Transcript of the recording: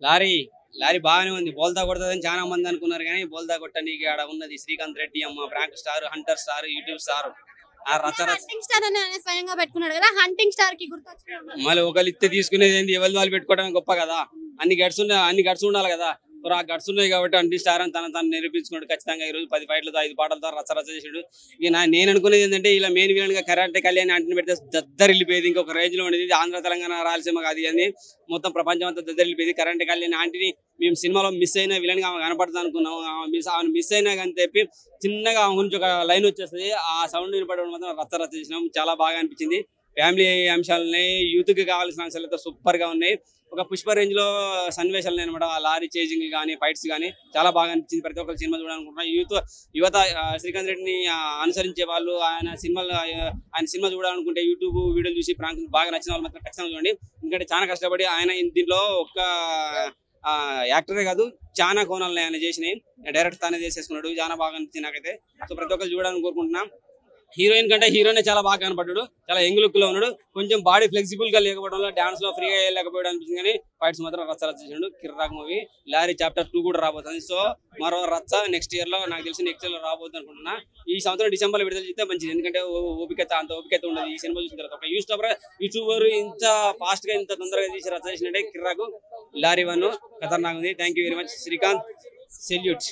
Lorry lorry బాగానే ఉంది. బోల్తా కొడుతుందని చాలా మంది అనుకున్నారు కానీ బోల్తా కొట్టడానికి ఆడ ఉన్నది శ్రీకాంత్ రెడ్డి అమ్మ, prank star, Hunter star, YouTube star. ఆ రచ్చ హంటింగ్ స్టార్ అని స్వయంగా పెట్టుకున్నాడు కదా, హంటింగ్ స్టార్ కి గుర్తొచ్చిన మళ్ళీ ఒకళ్ళు ఇత్తే తీసుకునేది ఏంది, ఎవరి వాళ్ళు పెట్టుకోవడం గొప్ప కదా. అన్ని గట్స్ ఉండాలి కదా. ఆ గట్స్ ఉన్నాయి కాబట్టి అన్ని స్టార్ అని తను నిరూపించుకున్నాడు. ఖచ్చితంగా ఈ రోజు 10 ఫైట్లతో 5 పాటలతో రచ్చ చేసాడు. ఇక నేను అనుకునేది ఏంటంటే ఇలా మెయిన్ విలన్ గా కరాటే కళ్యాణ్ అంటిని పెడితే దద్దరిల్లిపోయేది. ఇంకొక రేంజ్ లో ఉండేది. ఆంధ్ర, తెలంగాణ, రాయలసీమ అది అని మొత్తం ప్రపంచం అంతా దద్దరిల్లిపోయేది. కరాటే కళ్యాణ్ ఆంటీని మేము సినిమాలో మిస్ అయిన విలన్ గా కనపడుతుంది అనుకున్నాం. ఆమె మిస్ అయినా కానీ చెప్పి చిన్నగా ఆమె గురించి ఒక లైన్ వచ్చేస్తుంది. ఆ సౌండ్ వినపడడం మాత్రం రచ్చ చేసినాం. చాలా బాగా అనిపించింది. ఫ్యామిలీ అంశాలున్నాయి, యూత్ కి కావాల్సిన అంశాలతో సూపర్ గా ఉన్నాయి. ఒక పుష్ప రేంజ్ లో సన్నివేశాలు అనమాట. లారీ చేజింగ్ కానీ ఫైట్స్ కానీ చాలా బాగా అనిపించింది. ప్రతి ఒక్కరు సినిమా చూడాలనుకుంటున్నా. యువత శ్రీకాంత్ రెడ్డిని అనుసరించే వాళ్ళు, ఆయన సినిమా చూడాలనుకుంటే యూట్యూబ్ వీడియోలు చూసి ప్రాంక్ బాగా నచ్చిన వాళ్ళు మాత్రం ఖచ్చితంగా చూడండి. ఎందుకంటే చాలా కష్టపడి ఆయన దీంట్లో ఒక్క యాక్టరే కాదు, చాలా కోణాలను ఆయన చేసినాయి. డైరెక్ట్ తానే చేసేసుకున్నాడు. చాలా బాగా అనిపించింది నాకైతే. సో ప్రతి ఒక్కరు చూడాలని కోరుకుంటున్నాం. హీరోయిన్ కంటే హీరోనే చాలా బాగా కనపడ్డాడు. చాలా యంగ్ లుక్ లో ఉన్నాడు. కొంచెం బాడీ ఫ్లెక్సిబుల్ గా లేకపోవడం వల్ల డాన్స్ లో ఫ్రీగా వెళ్ళలేకపోయాడు అనిపించింది. కానీ ఫైట్స్ మాత్రం రచ్చ చేసాడు. కిర్రాక్ మూవీ. లారీ చాప్టర్ 2 కూడా రాబోతుంది. సో మరో రచ్చ నెక్స్ట్ ఇయర్ లో, నాకు తెలిసి నెక్స్ట్ ఇయర్ లో రాబోతుంది అనుకుంటున్నా. ఈ సంవత్సరం డిసెంబర్ లో విడుదల చేస్తే మంచిది. ఎందుకంటే అంత ఓపిక ఉండదు ఈ సినిమా చూసిన తర్వాత. ఒక యూట్యూబర్ ఇంత ఫాస్ట్ గా ఇంత తొందరగా తీసి రచ్చ చేసినట్టే కిర్రాకు. లారీ 1 ఖతర్నాక్ ఉంది. Thank you very much Srikanth. Salute.